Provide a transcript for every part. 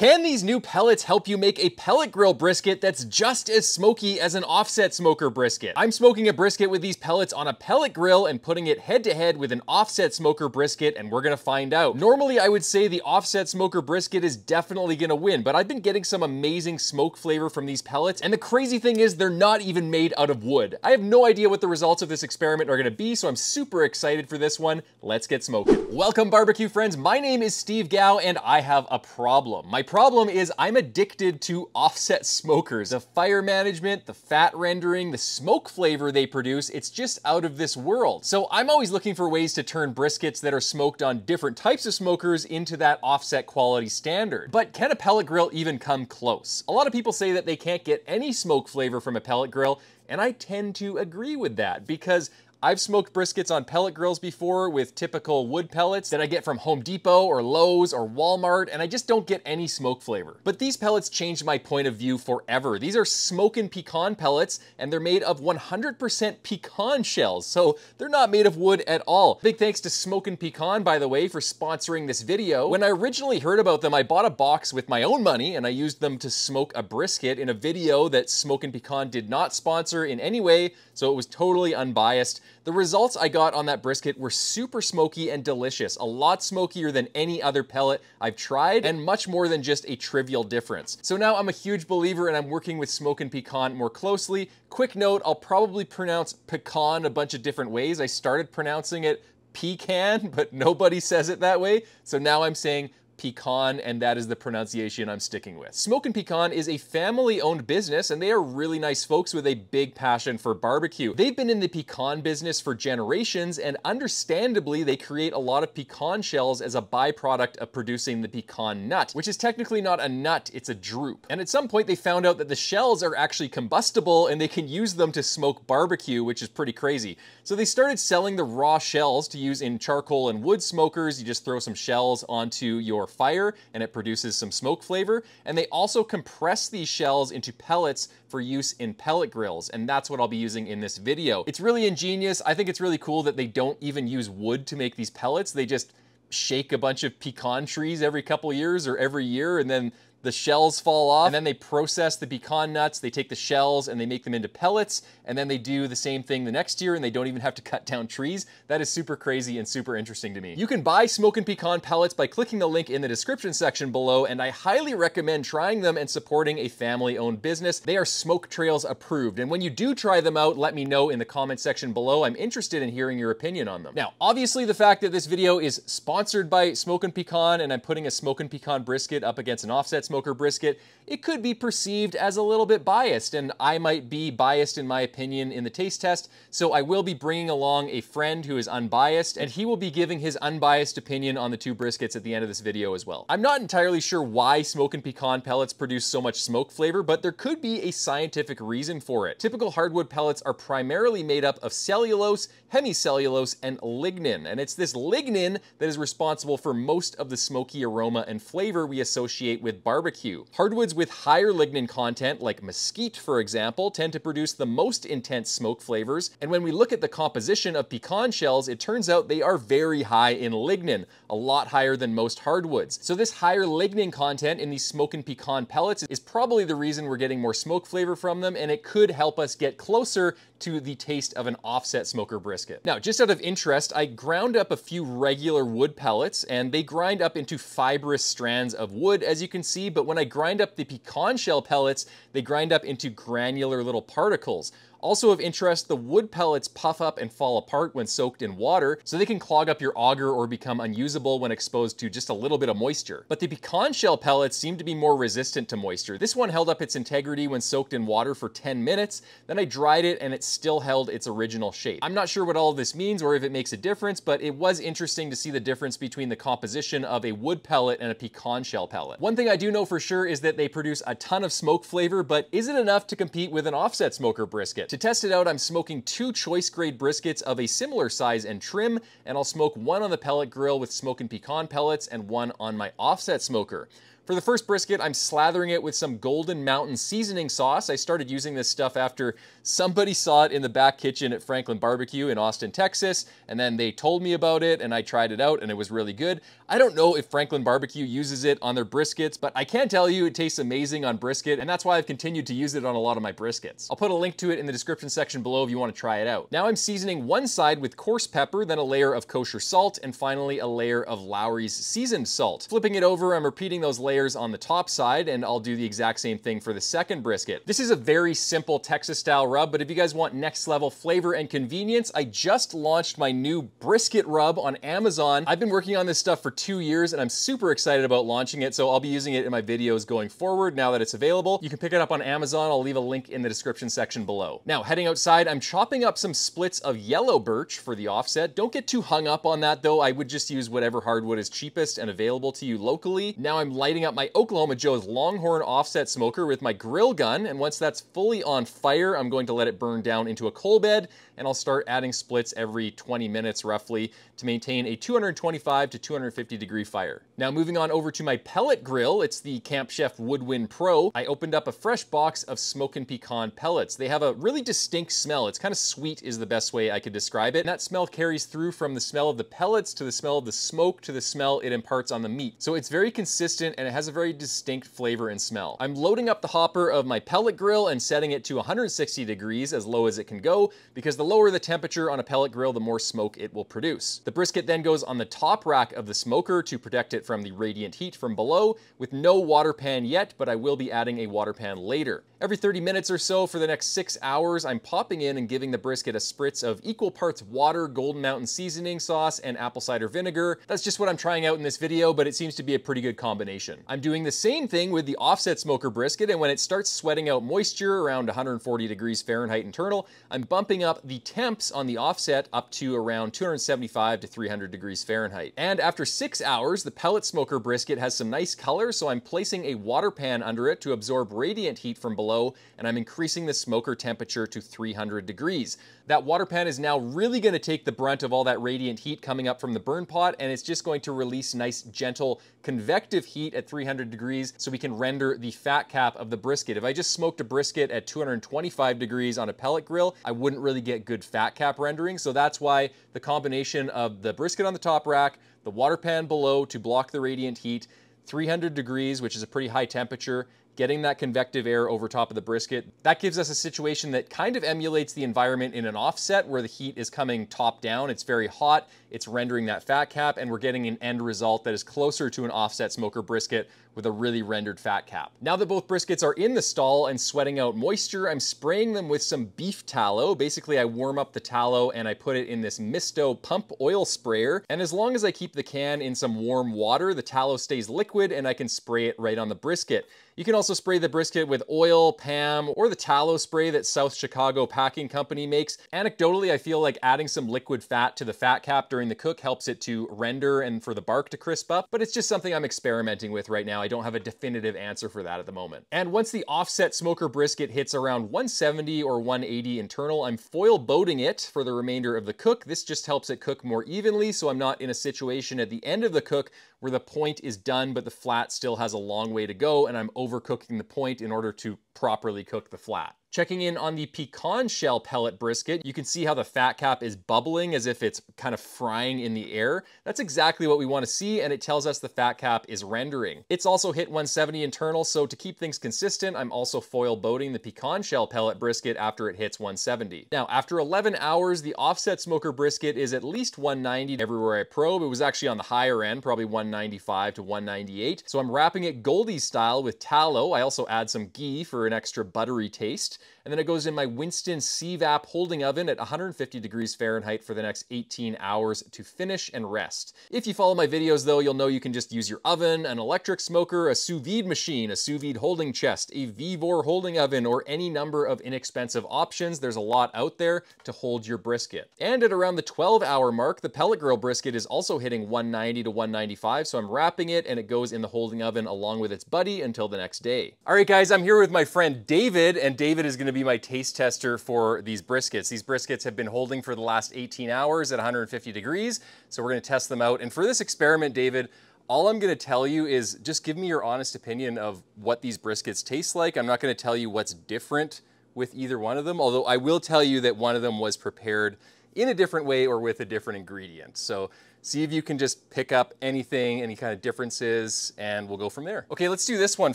Can these new pellets help you make a pellet grill brisket that's just as smoky as an offset smoker brisket? I'm smoking a brisket with these pellets on a pellet grill and putting it head to head with an offset smoker brisket, and we're gonna find out. Normally, I would say the offset smoker brisket is definitely gonna win, but I've been getting some amazing smoke flavor from these pellets, and the crazy thing is they're not even made out of wood. I have no idea what the results of this experiment are gonna be, so I'm super excited for this one. Let's get smoking. Welcome, barbecue friends. My name is Steve Gao, and I have a problem. My problem is I'm addicted to offset smokers. The fire management, the fat rendering, the smoke flavor they produce, it's just out of this world. So I'm always looking for ways to turn briskets that are smoked on different types of smokers into that offset quality standard. But can a pellet grill even come close? A lot of people say that they can't get any smoke flavor from a pellet grill, and I tend to agree with that because I've smoked briskets on pellet grills before with typical wood pellets that I get from Home Depot or Lowe's or Walmart, and I just don't get any smoke flavor. But these pellets changed my point of view forever. These are smokin' pecan pellets, and they're made of 100% pecan shells, so they're not made of wood at all. Big thanks to Smokin' Pecan, by the way, for sponsoring this video. When I originally heard about them, I bought a box with my own money, and I used them to smoke a brisket in a video that Smokin' Pecan did not sponsor in any way, so it was totally unbiased. The results I got on that brisket were super smoky and delicious, a lot smokier than any other pellet I've tried, and much more than just a trivial difference. So now I'm a huge believer and I'm working with Smokin' Pecan more closely. Quick note, I'll probably pronounce pecan a bunch of different ways. I started pronouncing it pecan, but nobody says it that way. So now I'm saying pecan, and that is the pronunciation I'm sticking with. Smokin' Pecan is a family-owned business, and they are really nice folks with a big passion for barbecue. They've been in the pecan business for generations, and understandably, they create a lot of pecan shells as a byproduct of producing the pecan nut, which is technically not a nut, it's a drupe. And at some point, they found out that the shells are actually combustible, and they can use them to smoke barbecue, which is pretty crazy. So they started selling the raw shells to use in charcoal and wood smokers. You just throw some shells onto your fire and it produces some smoke flavor. And they also compress these shells into pellets for use in pellet grills, and that's what I'll be using in this video. It's really ingenious. I think it's really cool that they don't even use wood to make these pellets. They just shake a bunch of pecan trees every couple years or every year, and then the shells fall off, and then they process the pecan nuts, they take the shells and they make them into pellets, and then they do the same thing the next year and they don't even have to cut down trees. That is super crazy and super interesting to me. You can buy Smokin' Pecan pellets by clicking the link in the description section below, and I highly recommend trying them and supporting a family-owned business. They are Smoke Trails approved, and when you do try them out, let me know in the comment section below. I'm interested in hearing your opinion on them. Now, obviously the fact that this video is sponsored by Smokin' Pecan and I'm putting a Smokin' Pecan brisket up against an offset smoker brisket, it could be perceived as a little bit biased, and I might be biased in my opinion in the taste test, so I will be bringing along a friend who is unbiased, and he will be giving his unbiased opinion on the two briskets at the end of this video as well. I'm not entirely sure why Smokin' Pecan pellets produce so much smoke flavor, but there could be a scientific reason for it. Typical hardwood pellets are primarily made up of cellulose, hemicellulose, and lignin, and it's this lignin that is responsible for most of the smoky aroma and flavor we associate with barbecue. Hardwoods with higher lignin content, like mesquite for example, tend to produce the most intense smoke flavors, and when we look at the composition of pecan shells, it turns out they are very high in lignin, a lot higher than most hardwoods. So this higher lignin content in these Smokin' Pecan pellets is probably the reason we're getting more smoke flavor from them, and it could help us get closer to the taste of an offset smoker brisket. Now, just out of interest, I ground up a few regular wood pellets, and they grind up into fibrous strands of wood, as you can see, but when I grind up the pecan shell pellets, they grind up into granular little particles. Also of interest, the wood pellets puff up and fall apart when soaked in water, so they can clog up your auger or become unusable when exposed to just a little bit of moisture. But the pecan shell pellets seem to be more resistant to moisture. This one held up its integrity when soaked in water for 10 minutes, then I dried it and it still held its original shape. I'm not sure what all of this means or if it makes a difference, but it was interesting to see the difference between the composition of a wood pellet and a pecan shell pellet. One thing I do know for sure is that they produce a ton of smoke flavor, but is it enough to compete with an offset smoker brisket? To test it out, I'm smoking 2 choice grade briskets of a similar size and trim, and I'll smoke one on the pellet grill with Smokin' Pecan pellets and one on my offset smoker. For For the first brisket, I'm slathering it with some Golden Mountain seasoning sauce. I started using this stuff after somebody saw it in the back kitchen at Franklin Barbecue in Austin, Texas, and then they told me about it and I tried it out and it was really good. I don't know if Franklin Barbecue uses it on their briskets, but I can tell you it tastes amazing on brisket, and that's why I've continued to use it on a lot of my briskets. I'll put a link to it in the description section below if you want to try it out. Now I'm seasoning one side with coarse pepper, then a layer of kosher salt, and finally a layer of Lowry's seasoned salt. Flipping it over, I'm repeating those layers on the top side, and I'll do the exact same thing for the second brisket. This is a very simple Texas style rub, but if you guys want next level flavor and convenience, I just launched my new brisket rub on Amazon. I've been working on this stuff for 2 years and I'm super excited about launching it, so I'll be using it in my videos going forward now that it's available. You can pick it up on Amazon. I'll leave a link in the description section below. Now, heading outside, I'm chopping up some splits of yellow birch for the offset. Don't get too hung up on that though. I would just use whatever hardwood is cheapest and available to you locally. Now I'm lighting up my Oklahoma Joe's Longhorn offset smoker with my grill gun, and once that's fully on fire, I'm going to let it burn down into a coal bed, and I'll start adding splits every 20 minutes roughly to maintain a 225 to 250 degree fire. Now moving on over to my pellet grill, it's the Camp Chef Woodwind Pro. I opened up a fresh box of smokin' pecan pellets. They have a really distinct smell. It's kind of sweet is the best way I could describe it. And that smell carries through from the smell of the pellets to the smell of the smoke to the smell it imparts on the meat. So it's very consistent and it has a very distinct flavor and smell. I'm loading up the hopper of my pellet grill and setting it to 160 degrees, as low as it can go, because the lower the temperature on a pellet grill, the more smoke it will produce. The brisket then goes on the top rack of the smoker to protect it from the radiant heat from below, with no water pan yet, but I will be adding a water pan later. Every 30 minutes or so for the next 6 hours, I'm popping in and giving the brisket a spritz of equal parts water, Golden Mountain seasoning sauce, and apple cider vinegar. That's just what I'm trying out in this video, but it seems to be a pretty good combination. I'm doing the same thing with the offset smoker brisket, and when it starts sweating out moisture around 140 degrees Fahrenheit internal, I'm bumping up the temps on the offset up to around 275 to 300 degrees Fahrenheit. And after 6 hours, the pellet smoker brisket has some nice color, so I'm placing a water pan under it to absorb radiant heat from below, and I'm increasing the smoker temperature to 300 degrees. That water pan is now really going to take the brunt of all that radiant heat coming up from the burn pot, and it's just going to release nice, gentle, convective heat at 300 degrees so we can render the fat cap of the brisket. If I just smoked a brisket at 225 degrees on a pellet grill, I wouldn't really get good fat cap rendering, so that's why the combination of the brisket on the top rack, the water pan below to block the radiant heat, 300 degrees, which is a pretty high temperature, getting that convective air over top of the brisket, that gives us a situation that kind of emulates the environment in an offset where the heat is coming top down. It's very hot, it's rendering that fat cap, and we're getting an end result that is closer to an offset smoker brisket with a really rendered fat cap. Now that both briskets are in the stall and sweating out moisture, I'm spraying them with some beef tallow. Basically, I warm up the tallow and I put it in this Misto pump oil sprayer. And as long as I keep the can in some warm water, the tallow stays liquid and I can spray it right on the brisket. You can also spray the brisket with oil, Pam, or the tallow spray that South Chicago Packing Company makes. Anecdotally, I feel like adding some liquid fat to the fat cap during the cook helps it to render and for the bark to crisp up, but it's just something I'm experimenting with right now. I don't have a definitive answer for that at the moment. And once the offset smoker brisket hits around 170 or 180 internal, I'm foil boating it for the remainder of the cook. This just helps it cook more evenly, so I'm not in a situation at the end of the cook where the point is done, but the flat still has a long way to go, and I'm overcooking the point in order to properly cook the flat. Checking in on the pecan shell pellet brisket, you can see how the fat cap is bubbling as if it's kind of frying in the air. That's exactly what we want to see, and it tells us the fat cap is rendering. It's also hit 170 internal, so to keep things consistent, I'm also foil boating the pecan shell pellet brisket after it hits 170. Now, after 11 hours, the offset smoker brisket is at least 190 everywhere I probe. It was actually on the higher end, probably 195 to 198. So I'm wrapping it Goldie style with tallow. I also add some ghee for an extra buttery taste. And then it goes in my Winston CVAP holding oven at 150 degrees Fahrenheit for the next 18 hours to finish and rest. If you follow my videos though, you'll know you can just use your oven, an electric smoker, a sous vide machine, a sous vide holding chest, a Vevor holding oven, or any number of inexpensive options. There's a lot out there to hold your brisket. And at around the 12-hour mark, the pellet grill brisket is also hitting 190 to 195, so I'm wrapping it and it goes in the holding oven along with its buddy until the next day. All right guys, I'm here with my friend David, and David is going to be my taste tester for these briskets. These briskets have been holding for the last 18 hours at 150 degrees, so we're going to test them out. And for this experiment, David, All I'm gonna tell you is just give me your honest opinion of what these briskets taste like. I'm not gonna tell you what's different with either one of them, although I will tell you that one of them was prepared in a different way or with a different ingredient. So see if you can just pick up anything, any kind of differences, and we'll go from there. Okay, let's do this one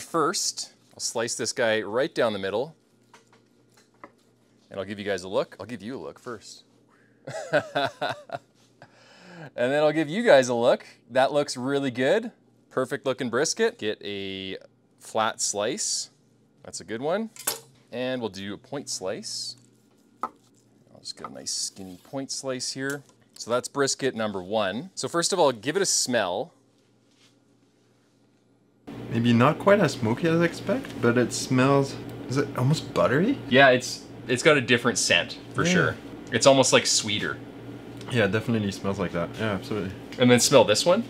first. I'll slice this guy right down the middle, and I'll give you guys a look. I'll give you a look first. And then I'll give you guys a look. That looks really good. Perfect looking brisket. Get a flat slice. That's a good one. And we'll do a point slice. I'll just get a nice skinny point slice here. So that's brisket number 1. So first of all, give it a smell. Maybe not quite as smoky as I expect, but it smells, is it almost buttery? Yeah, it's got a different scent for sure. It's almost like sweeter. Yeah, it definitely smells like that. Yeah, absolutely. And then smell this one.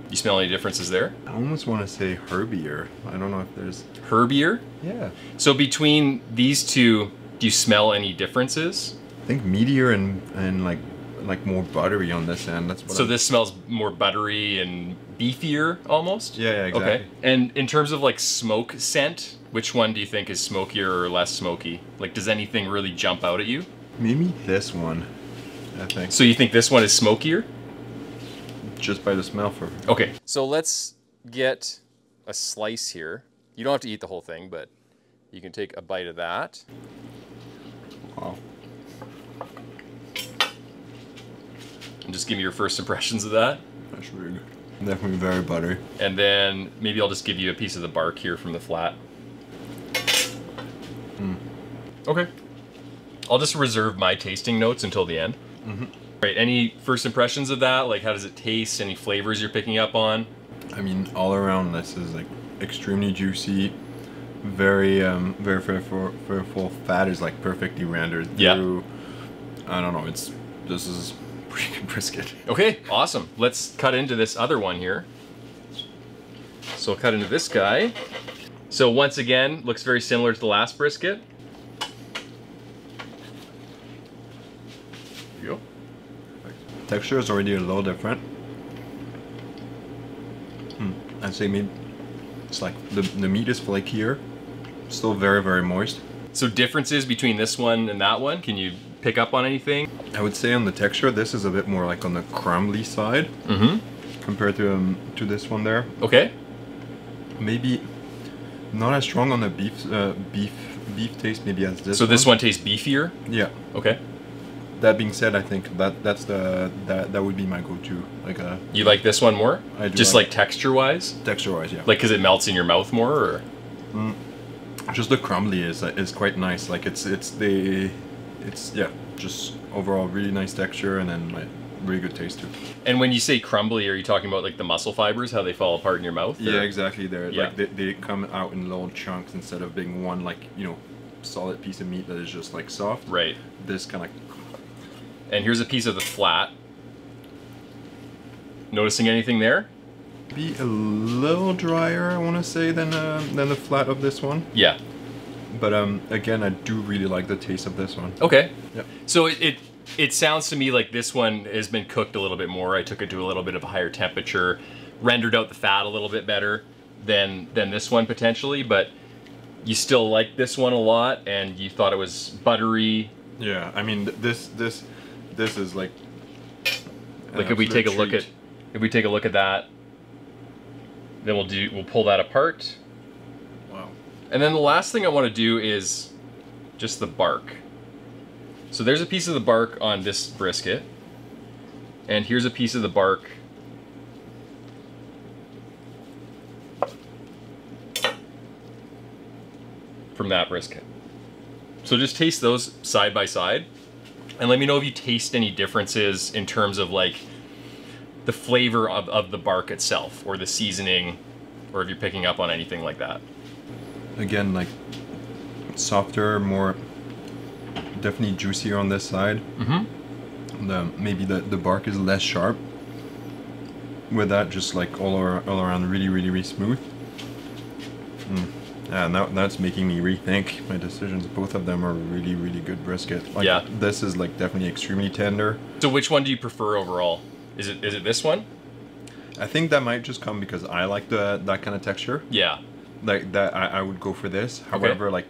You smell any differences there? I almost want to say herbier. I don't know if there's... Herbier? Yeah. So between these two, do you smell any differences? I think meatier and like more buttery on this end. That's what. So this smells more buttery and beefier almost? Yeah, exactly. Okay. And in terms of like smoke scent, which one do you think is smokier or less smoky? Like, does anything really jump out at you? Maybe this one, I think. So you think this one is smokier? Just by the smell for... Okay. So let's get a slice here. You don't have to eat the whole thing, but you can take a bite of that. Wow. And just give me your first impressions of that. That's really good. Definitely very buttery. And then maybe I'll just give you a piece of the bark here from the flat. Okay. I'll just reserve my tasting notes until the end. Right, any first impressions of that? Like, how does it taste? Any flavors you're picking up on? I mean, all around this is like extremely juicy, very full. Fat is like perfectly rendered through. I don't know. This is pretty good brisket. Okay, awesome. Let's cut into this other one here. So I'll cut into this guy. So once again, looks very similar to the last brisket. There you go. Texture is already a little different. I'd say maybe it's like the meat is flakier, still very moist. So differences between this one and that one, can you pick up on anything? I would say on the texture, this is a bit more like on the crumbly side compared to this one there. Okay. Maybe not as strong on the beef taste maybe as this. So this one tastes beefier? Yeah. Okay. That being said, I think that would be my go-to. Like you like this one more? I do. Just like texture-wise? Texture-wise, yeah. Like because it melts in your mouth more, or? Just the crumbly is quite nice. Like it's yeah, just overall really nice texture and then like really good taste too. And when you say crumbly, are you talking about like the muscle fibers, how they fall apart in your mouth? Yeah, or? exactly. They're like they come out in little chunks instead of being one like, you know, solid piece of meat that is just like soft. Right. This kind of. And here's a piece of the flat. Noticing anything there? Be a little drier, I want to say, than the flat of this one. Yeah. But again, I do really like the taste of this one. Okay. Yep. So it sounds to me like this one has been cooked a little bit more. I took it to a little bit of a higher temperature, rendered out the fat a little bit better than this one potentially, but you still like this one a lot and you thought it was buttery. Yeah, I mean this is like if we take a look at that, then we'll pull that apart. Wow. And then the last thing I want to do is just the bark. So there's a piece of the bark on this brisket, and here's a piece of the bark from that brisket. So just taste those side by side, and let me know if you taste any differences in terms of like the flavor of the bark itself, or the seasoning, or if you're picking up on anything like that. Again, like softer, more definitely juicier on this side. Maybe the bark is less sharp. With that, just like all around really smooth. Yeah, now that's making me rethink my decisions. Both of them are really good brisket. Like, yeah. This is like definitely extremely tender. So which one do you prefer overall? Is it this one? I think that might just come because I like that kind of texture. Yeah. Like that, I would go for this. However, like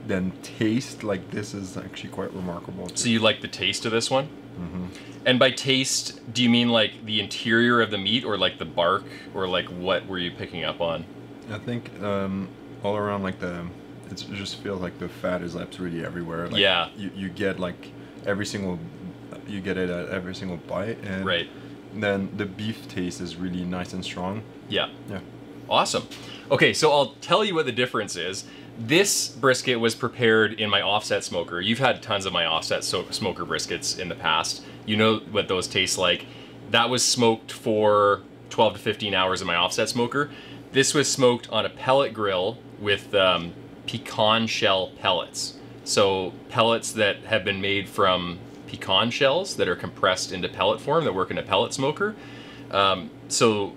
then taste, like this is actually quite remarkable too. So you like the taste of this one? Mm-hmm. And by taste, do you mean like the interior of the meat, or like the bark, or like what were you picking up on? I think all around, like it just feels like the fat is absolutely everywhere. Like, yeah. You get like you get it at every single bite, and right. Then the beef taste is really nice and strong. Yeah. Yeah. Awesome. Okay, so I'll tell you what the difference is. This brisket was prepared in my offset smoker. You've had tons of my offset smoker briskets in the past. You know what those taste like. That was smoked for 12 to 15 hours in my offset smoker. This was smoked on a pellet grill with pecan shell pellets. So pellets that have been made from pecan shells that are compressed into pellet form that work in a pellet smoker. So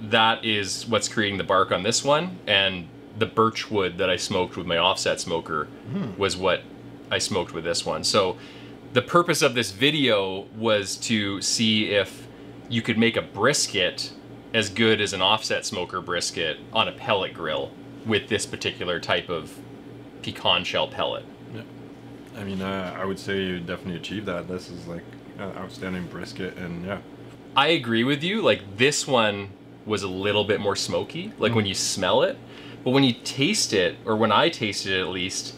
that is what's creating the bark on this one, and the birch wood that I smoked with my offset smoker was what I smoked with this one. So the purpose of this video was to see if you could make a brisket as good as an offset smoker brisket on a pellet grill with this particular type of pecan shell pellet. Yeah. I mean, I would say you definitely achieved that. This is like an outstanding brisket, and yeah. I agree with you. Like this one was a little bit more smoky, like when you smell it, but when you taste it, or when I tasted it at least,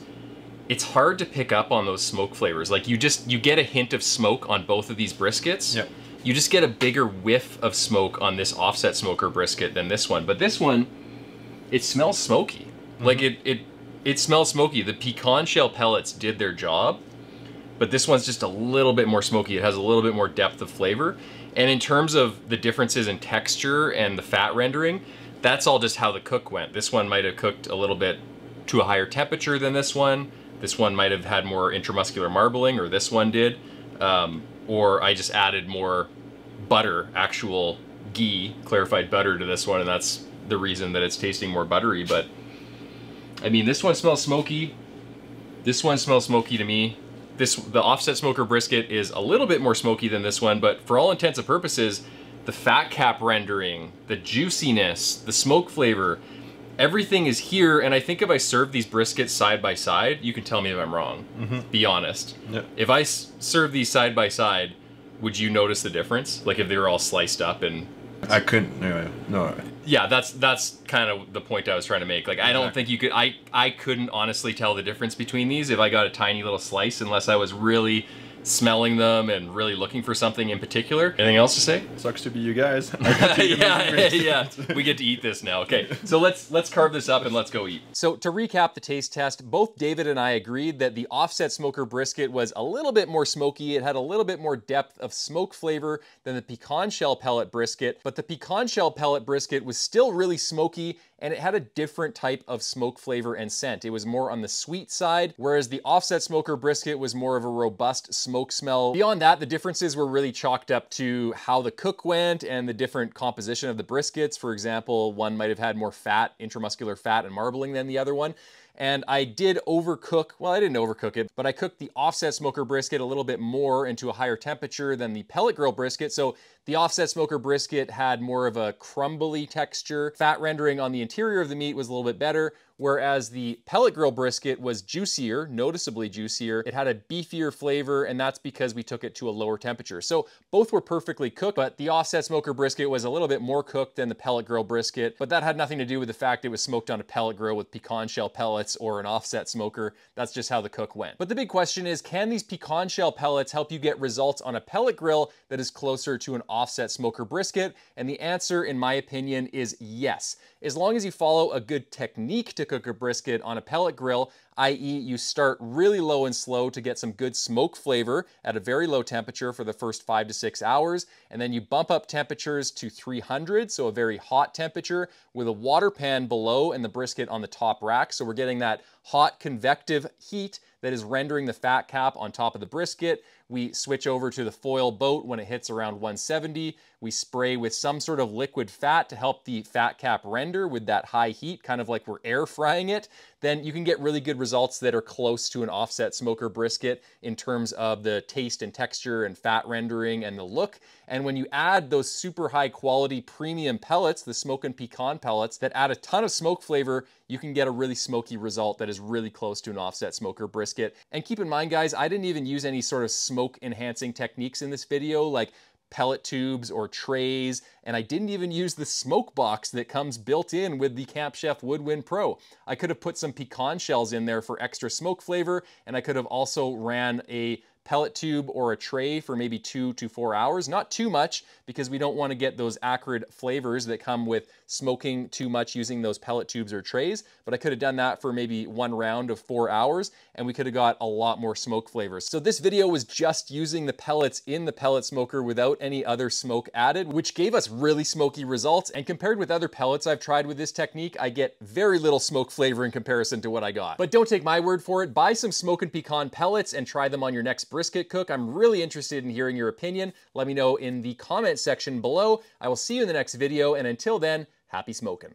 it's hard to pick up on those smoke flavors. Like you get a hint of smoke on both of these briskets. Yep. You just get a bigger whiff of smoke on this offset smoker brisket than this one. But this one, it smells smoky. Like it smells smoky. The pecan shell pellets did their job, but this one's just a little bit more smoky. It has a little bit more depth of flavor. And in terms of the differences in texture and the fat rendering, that's all just how the cook went. This one might have cooked a little bit to a higher temperature than this one. This one might have had more intramuscular marbling, or this one did. Or I just added more butter, actual ghee, clarified butter to this one, and that's the reason that it's tasting more buttery. But I mean, this one smells smoky. This one smells smoky to me. The offset smoker brisket is a little bit more smoky than this one, but for all intents and purposes, the fat cap rendering, the juiciness, the smoke flavor, everything is here. And I think if I serve these briskets side by side, you can tell me if I'm wrong. Be honest. Yeah. If I serve these side by side, would you notice the difference? Like if they were all sliced up and... I couldn't, no. Yeah, that's kind of the point I was trying to make. Like, I don't think you could, I couldn't honestly tell the difference between these if I got a tiny little slice, unless I was really smelling them and really looking for something in particular. Anything else to say? Sucks to be you guys. Yeah, we get to eat this now. Okay, so let's carve this up and let's go eat. So to recap the taste test, both David and I agreed that the offset smoker brisket was a little bit more smoky. It had a little bit more depth of smoke flavor than the pecan shell pellet brisket, but the pecan shell pellet brisket was still really smoky, and it had a different type of smoke flavor and scent. It was more on the sweet side, whereas the offset smoker brisket was more of a robust smoke smell. Beyond that, the differences were really chalked up to how the cook went and the different composition of the briskets. For example, one might have had more fat, intramuscular fat and marbling than the other one. And I did overcook, well, I didn't overcook it, but I cooked the offset smoker brisket a little bit more into a higher temperature than the pellet grill brisket. So the offset smoker brisket had more of a crumbly texture. Fat rendering on the interior of the meat was a little bit better, whereas the pellet grill brisket was juicier, noticeably juicier. It had a beefier flavor, and that's because we took it to a lower temperature. So both were perfectly cooked, but the offset smoker brisket was a little bit more cooked than the pellet grill brisket, but that had nothing to do with the fact it was smoked on a pellet grill with pecan shell pellets or an offset smoker. That's just how the cook went. But the big question is, can these pecan shell pellets help you get results on a pellet grill that is closer to an offset smoker brisket? And the answer, in my opinion, is yes. As long as you follow a good technique to cook a brisket on a pellet grill, i.e. you start really low and slow to get some good smoke flavor at a very low temperature for the first 5 to 6 hours, and then you bump up temperatures to 300, so a very hot temperature, with a water pan below and the brisket on the top rack. So we're getting that hot convective heat that is rendering the fat cap on top of the brisket. We switch over to the foil boat when it hits around 170. We spray with some sort of liquid fat to help the fat cap render with that high heat, kind of like we're air frying it. Then you can get really good results results that are close to an offset smoker brisket in terms of the taste and texture and fat rendering and the look. And when you add those super high quality premium pellets, the smoke and pecan pellets that add a ton of smoke flavor, you can get a really smoky result that is really close to an offset smoker brisket. And keep in mind, guys, I didn't even use any sort of smoke enhancing techniques in this video, like pellet tubes or trays, and I didn't even use the smoke box that comes built in with the Camp Chef Woodwind Pro. I could have put some pecan shells in there for extra smoke flavor, and I could have also ran a pellet tube or a tray for maybe 2 to 4 hours. Not too much, because we don't want to get those acrid flavors that come with smoking too much using those pellet tubes or trays, but I could have done that for maybe 1 round of 4 hours, and we could have got a lot more smoke flavors. So this video was just using the pellets in the pellet smoker without any other smoke added, which gave us really smoky results. And compared with other pellets I've tried with this technique, I get very little smoke flavor in comparison to what I got. But don't take my word for it. Buy some smoke and pecan pellets and try them on your next brisket cook. I'm really interested in hearing your opinion. Let me know in the comment section below. I will see you in the next video, and until then, happy smoking.